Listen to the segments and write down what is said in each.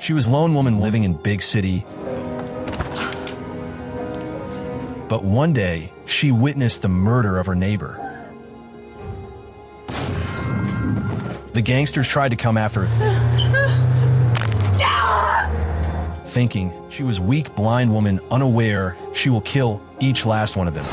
She was a lone woman living in big city. But one day, she witnessed the murder of her neighbor. The gangsters tried to come after her, thinking she was a weak, blind woman, unaware she will kill each last one of them.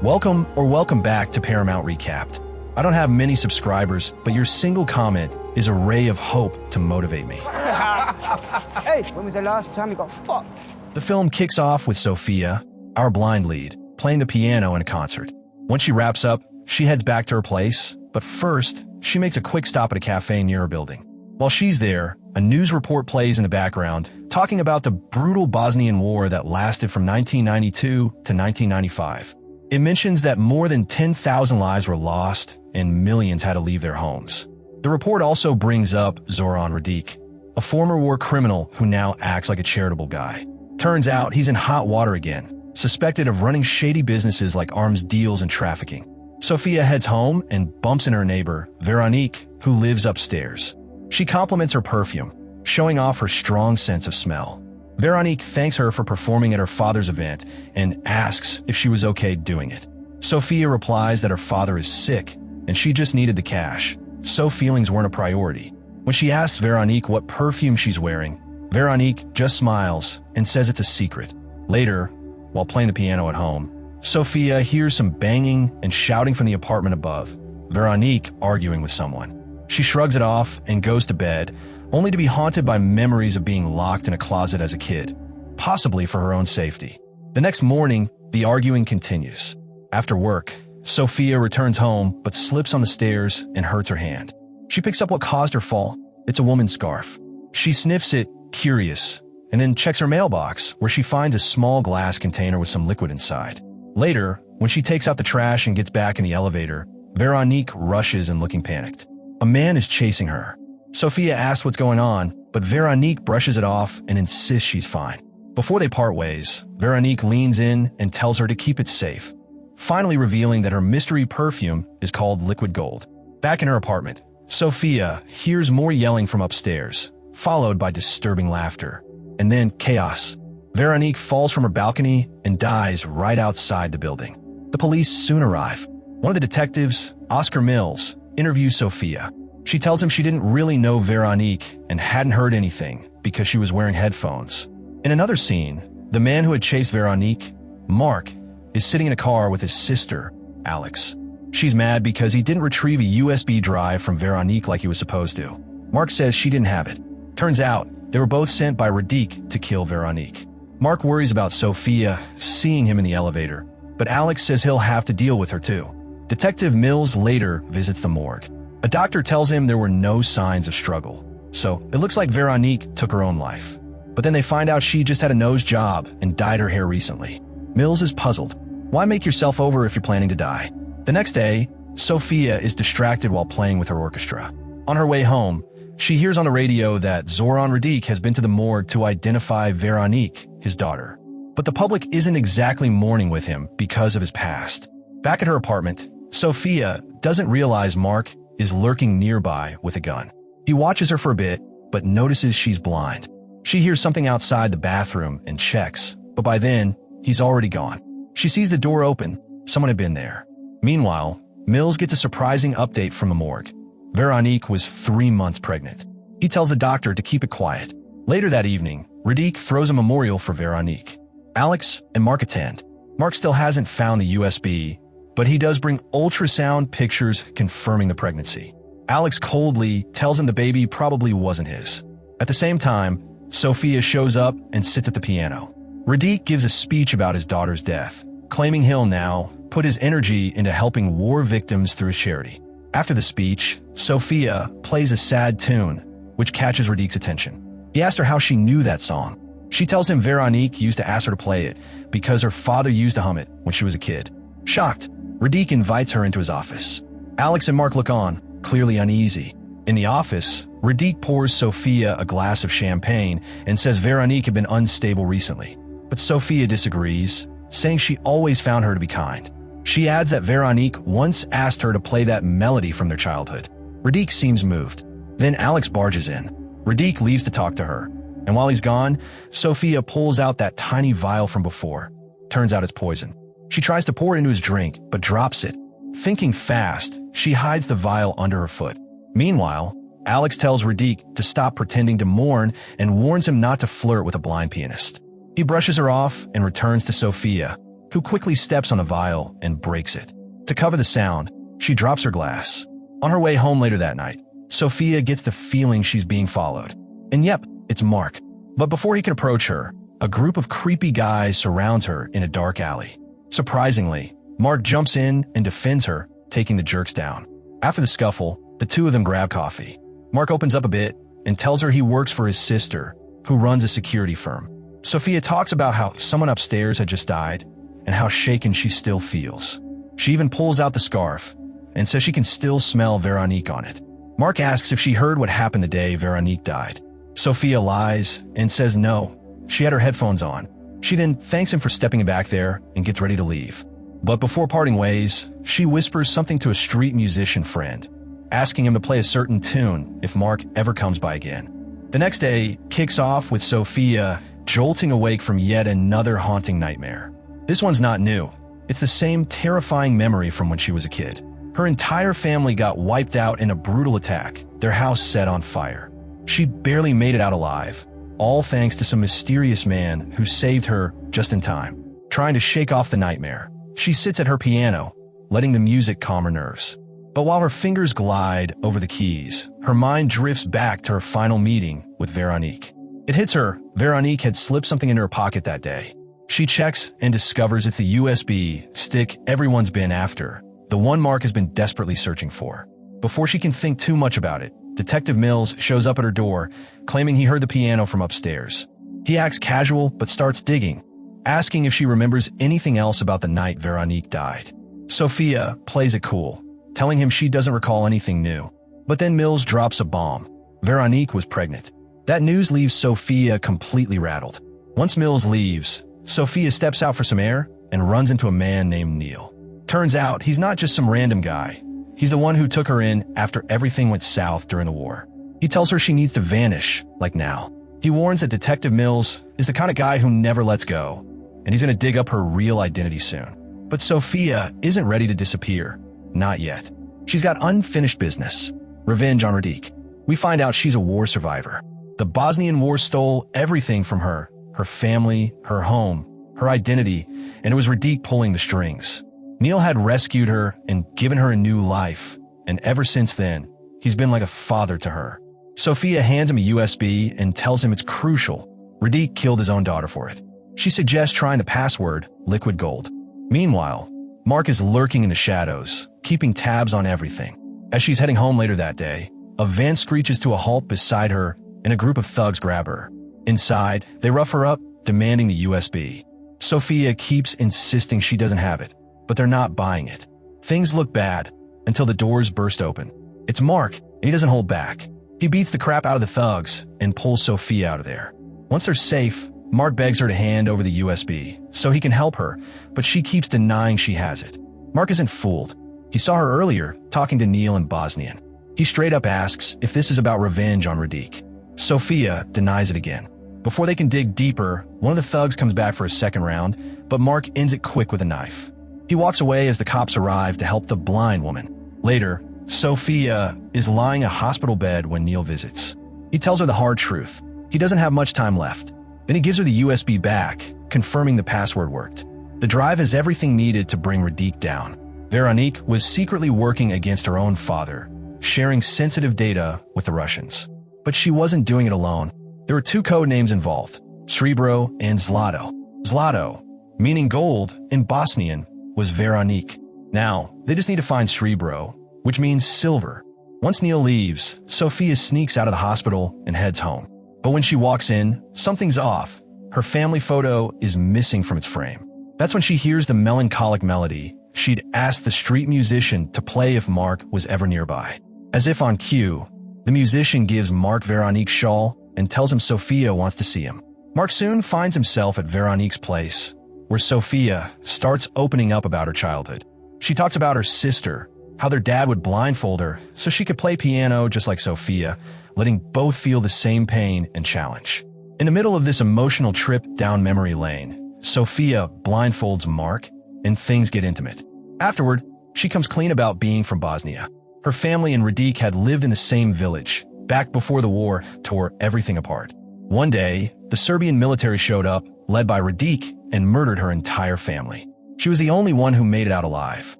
Welcome back to Paramount Recapped. I don't have many subscribers, but your single comment is a ray of hope to motivate me. Hey, when was the last time you got fucked? The film kicks off with Sophia, our blind lead, playing the piano in a concert. Once she wraps up, she heads back to her place, but first, she makes a quick stop at a cafe near her building. While she's there, a news report plays in the background, talking about the brutal Bosnian War that lasted from 1992 to 1995. It mentions that more than 10,000 lives were lost and millions had to leave their homes. The report also brings up Zoran Radic, a former war criminal who now acts like a charitable guy. Turns out he's in hot water again, suspected of running shady businesses like arms deals and trafficking. Sophia heads home and bumps into her neighbor, Veronique, who lives upstairs. She compliments her perfume, showing off her strong sense of smell. Veronique thanks her for performing at her father's event and asks if she was okay doing it. Sophia replies that her father is sick and she just needed the cash, so feelings weren't a priority. When she asks Veronique what perfume she's wearing, Veronique just smiles and says it's a secret. Later, while playing the piano at home, Sophia hears some banging and shouting from the apartment above, Veronique arguing with someone. She shrugs it off and goes to bed, only to be haunted by memories of being locked in a closet as a kid, possibly for her own safety. The next morning, the arguing continues. After work, Sophia returns home but slips on the stairs and hurts her hand. She picks up what caused her fall. It's a woman's scarf. She sniffs it, curious, and then checks her mailbox, where she finds a small glass container with some liquid inside. Later, when she takes out the trash and gets back in the elevator, Veronique rushes and looking panicked. A man is chasing her. Sophia asks what's going on, but Veronique brushes it off and insists she's fine. Before they part ways, Veronique leans in and tells her to keep it safe, finally revealing that her mystery perfume is called Liquid Gold. Back in her apartment, Sophia hears more yelling from upstairs, followed by disturbing laughter, and then chaos. Veronique falls from her balcony and dies right outside the building. The police soon arrive. One of the detectives, Oscar Mills, interviews Sophia. She tells him she didn't really know Veronique and hadn't heard anything because she was wearing headphones. In another scene, the man who had chased Veronique, Mark, is sitting in a car with his sister, Alex. She's mad because he didn't retrieve a USB drive from Veronique like he was supposed to. Mark says she didn't have it. Turns out, they were both sent by Radic to kill Veronique. Mark worries about Sophia seeing him in the elevator, but Alex says he'll have to deal with her too. Detective Mills later visits the morgue. A doctor tells him there were no signs of struggle, so it looks like Veronique took her own life. But then they find out she just had a nose job and dyed her hair recently. Mills is puzzled. Why make yourself over if you're planning to die? The next day, Sophia is distracted while playing with her orchestra. On her way home, she hears on the radio that Zoran Radic has been to the morgue to identify Veronique, his daughter. But the public isn't exactly mourning with him because of his past. Back at her apartment, Sophia doesn't realize Mark is lurking nearby with a gun. He watches her for a bit, but notices she's blind. She hears something outside the bathroom and checks, but by then, he's already gone. She sees the door open. Someone had been there. Meanwhile, Mills gets a surprising update from the morgue. Veronique was 3 months pregnant. He tells the doctor to keep it quiet. Later that evening, Radic throws a memorial for Veronique. Alex and Mark attend. Mark still hasn't found the USB, but he does bring ultrasound pictures confirming the pregnancy. Alex coldly tells him the baby probably wasn't his. At the same time, Sophia shows up and sits at the piano. Radic gives a speech about his daughter's death, claiming he'll now put his energy into helping war victims through his charity. After the speech, Sophia plays a sad tune, which catches Radic's attention. He asks her how she knew that song. She tells him Veronique used to ask her to play it because her father used to hum it when she was a kid. Shocked, Radic invites her into his office. Alex and Mark look on, clearly uneasy. In the office, Radic pours Sophia a glass of champagne and says Veronique had been unstable recently. But Sophia disagrees, saying she always found her to be kind. She adds that Veronique once asked her to play that melody from their childhood. Radic seems moved. Then Alex barges in. Radique leaves to talk to her. And while he's gone, Sophia pulls out that tiny vial from before. Turns out it's poison. She tries to pour it into his drink, but drops it. Thinking fast, she hides the vial under her foot. Meanwhile, Alex tells Radique to stop pretending to mourn and warns him not to flirt with a blind pianist. He brushes her off and returns to Sophia, who quickly steps on the vial and breaks it. To cover the sound, she drops her glass. On her way home later that night, Sophia gets the feeling she's being followed. And yep, it's Mark. But before he can approach her, a group of creepy guys surrounds her in a dark alley. Surprisingly, Mark jumps in and defends her, taking the jerks down. After the scuffle, the two of them grab coffee. Mark opens up a bit and tells her he works for his sister, who runs a security firm. Sophia talks about how someone upstairs had just died and how shaken she still feels. She even pulls out the scarf and says she can still smell Veronique on it. Mark asks if she heard what happened the day Veronique died. Sophia lies and says no, she had her headphones on. She then thanks him for stepping back there and gets ready to leave. But before parting ways, she whispers something to a street musician friend, asking him to play a certain tune if Mark ever comes by again. The next day kicks off with Sophia jolting awake from yet another haunting nightmare. This one's not new. It's the same terrifying memory from when she was a kid. Her entire family got wiped out in a brutal attack, their house set on fire. She barely made it out alive, all thanks to some mysterious man who saved her just in time. Trying to shake off the nightmare, she sits at her piano, letting the music calm her nerves. But while her fingers glide over the keys, her mind drifts back to her final meeting with Veronique. It hits her, Veronique had slipped something into her pocket that day. She checks and discovers it's the USB stick everyone's been after, the one Mark has been desperately searching for. Before she can think too much about it, Detective Mills shows up at her door, claiming he heard the piano from upstairs. He acts casual but starts digging, asking if she remembers anything else about the night Veronique died. Sophia plays it cool, telling him she doesn't recall anything new. But then Mills drops a bomb. Veronique was pregnant. That news leaves Sophia completely rattled. Once Mills leaves, Sophia steps out for some air and runs into a man named Neil. Turns out he's not just some random guy. He's the one who took her in after everything went south during the war. He tells her she needs to vanish, like now. He warns that Detective Mills is the kind of guy who never lets go, and he's going to dig up her real identity soon. But Sophia isn't ready to disappear. Not yet. She's got unfinished business. Revenge on Radique. We find out she's a war survivor. The Bosnian War stole everything from her family, her home, her identity, and it was Radique pulling the strings. Neil had rescued her and given her a new life, and ever since then, he's been like a father to her. Sophia hands him a USB and tells him it's crucial. Radique killed his own daughter for it. She suggests trying the password, Liquid Gold. Meanwhile, Mark is lurking in the shadows, keeping tabs on everything. As she's heading home later that day, a van screeches to a halt beside her and a group of thugs grab her. Inside, they rough her up, demanding the USB. Sophia keeps insisting she doesn't have it, but they're not buying it. Things look bad until the doors burst open. It's Mark, and he doesn't hold back. He beats the crap out of the thugs and pulls Sophia out of there. Once they're safe, Mark begs her to hand over the USB so he can help her, but she keeps denying she has it. Mark isn't fooled. He saw her earlier talking to Neil in Bosnian. He straight up asks if this is about revenge on Radique. Sophia denies it again. Before they can dig deeper, one of the thugs comes back for a second round, but Mark ends it quick with a knife. He walks away as the cops arrive to help the blind woman. Later, Sophia is lying in a hospital bed when Neil visits. He tells her the hard truth. He doesn't have much time left. Then he gives her the USB back, confirming the password worked. The drive has everything needed to bring Radique down. Veronique was secretly working against her own father, sharing sensitive data with the Russians. But she wasn't doing it alone. There were two code names involved, Srebro and Zlato. Zlato, meaning gold in Bosnian, was Veronique. Now, they just need to find Srebro, which means silver. Once Neil leaves, Sophia sneaks out of the hospital and heads home. But when she walks in, something's off. Her family photo is missing from its frame. That's when she hears the melancholic melody she'd asked the street musician to play if Mark was ever nearby. As if on cue, the musician gives Mark Veronique's shawl and tells him Sophia wants to see him. Mark soon finds himself at Veronique's place, where Sophia starts opening up about her childhood. She talks about her sister, how their dad would blindfold her so she could play piano just like Sophia, letting both feel the same pain and challenge. In the middle of this emotional trip down memory lane, Sophia blindfolds Mark, and things get intimate. Afterward, she comes clean about being from Bosnia. Her family and Radic had lived in the same village, back before the war tore everything apart. One day, the Serbian military showed up, led by Radic, and murdered her entire family. She was the only one who made it out alive.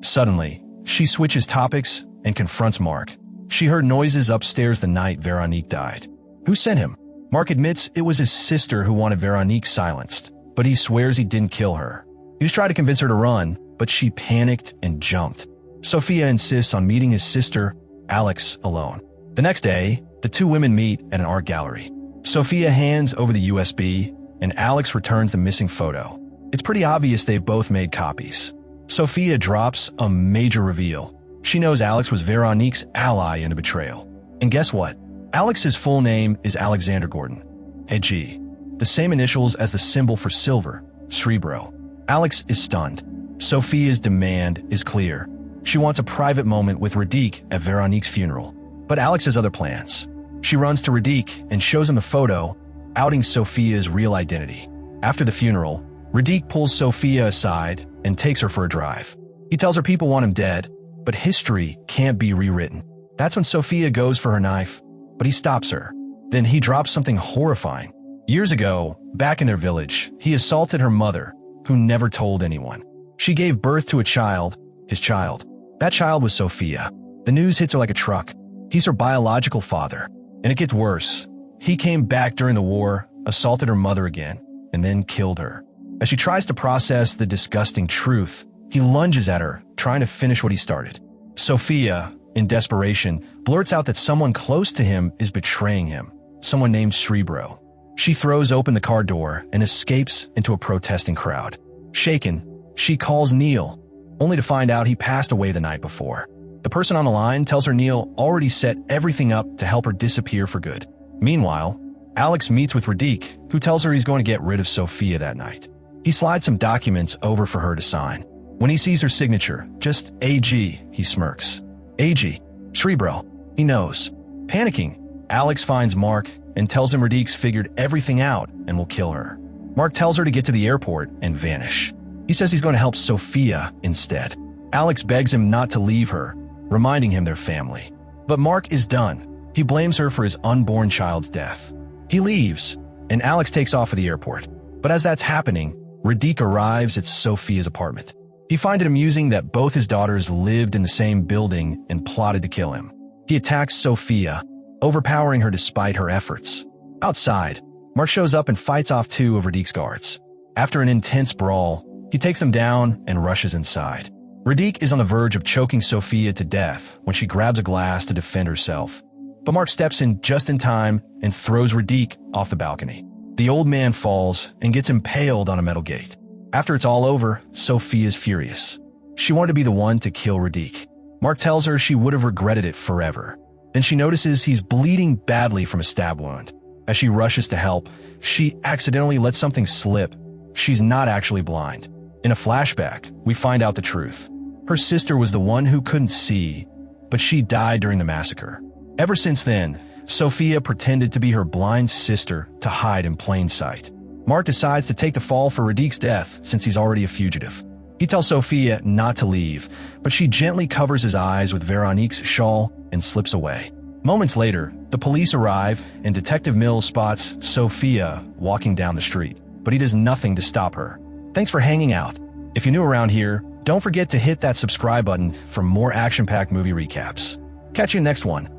Suddenly, she switches topics and confronts Mark. She heard noises upstairs the night Veronique died. Who sent him? Mark admits it was his sister who wanted Veronique silenced, but he swears he didn't kill her. He was trying to convince her to run, but she panicked and jumped. Sophia insists on meeting his sister, Alex, alone. The next day, the two women meet at an art gallery. Sophia hands over the USB, and Alex returns the missing photo. It's pretty obvious they've both made copies. Sophia drops a major reveal. She knows Alex was Veronique's ally in a betrayal. And guess what? Alex's full name is Alexander Gordon, AG, the same initials as the symbol for silver, Srebro. Alex is stunned. Sophia's demand is clear. She wants a private moment with Radic at Veronique's funeral. But Alex has other plans. She runs to Radic and shows him the photo, outing Sophia's real identity. After the funeral, Radic pulls Sophia aside and takes her for a drive. He tells her people want him dead, but history can't be rewritten. That's when Sophia goes for her knife, but he stops her. Then he drops something horrifying. Years ago, back in their village, he assaulted her mother, who never told anyone. She gave birth to a child, his child. That child was Sophia. The news hits her like a truck. He's her biological father. And it gets worse. He came back during the war, assaulted her mother again, and then killed her. As she tries to process the disgusting truth, he lunges at her, trying to finish what he started. Sophia, in desperation, blurts out that someone close to him is betraying him, someone named Srebro. She throws open the car door and escapes into a protesting crowd. Shaken, she calls Neil, only to find out he passed away the night before. The person on the line tells her Neil already set everything up to help her disappear for good. Meanwhile, Alex meets with Radic, who tells her he's going to get rid of Sophia that night. He slides some documents over for her to sign. When he sees her signature, just AG, he smirks. AG, Srebro, he knows. Panicking, Alex finds Mark and tells him Radic's figured everything out and will kill her. Mark tells her to get to the airport and vanish. He says he's going to help Sophia instead. Alex begs him not to leave her, reminding him they're family. But Mark is done. He blames her for his unborn child's death. He leaves, and Alex takes off for the airport. But as that's happening, Radic arrives at Sophia's apartment. He finds it amusing that both his daughters lived in the same building and plotted to kill him. He attacks Sophia, overpowering her despite her efforts. Outside, Mark shows up and fights off two of Radic's guards. After an intense brawl, he takes them down and rushes inside. Radic is on the verge of choking Sophia to death when she grabs a glass to defend herself. But Mark steps in just in time and throws Radic off the balcony. The old man falls and gets impaled on a metal gate. After it's all over, Sophia's furious. She wanted to be the one to kill Radic. Mark tells her she would have regretted it forever. Then she notices he's bleeding badly from a stab wound. As she rushes to help, she accidentally lets something slip. She's not actually blind. In a flashback, we find out the truth. Her sister was the one who couldn't see, but she died during the massacre. Ever since then, Sophia pretended to be her blind sister to hide in plain sight. Mark decides to take the fall for Radic's death since he's already a fugitive. He tells Sophia not to leave, but she gently covers his eyes with Veronique's shawl and slips away. Moments later, the police arrive and Detective Mills spots Sophia walking down the street, but he does nothing to stop her. Thanks for hanging out. If you're new around here, don't forget to hit that subscribe button for more action-packed movie recaps. Catch you next one.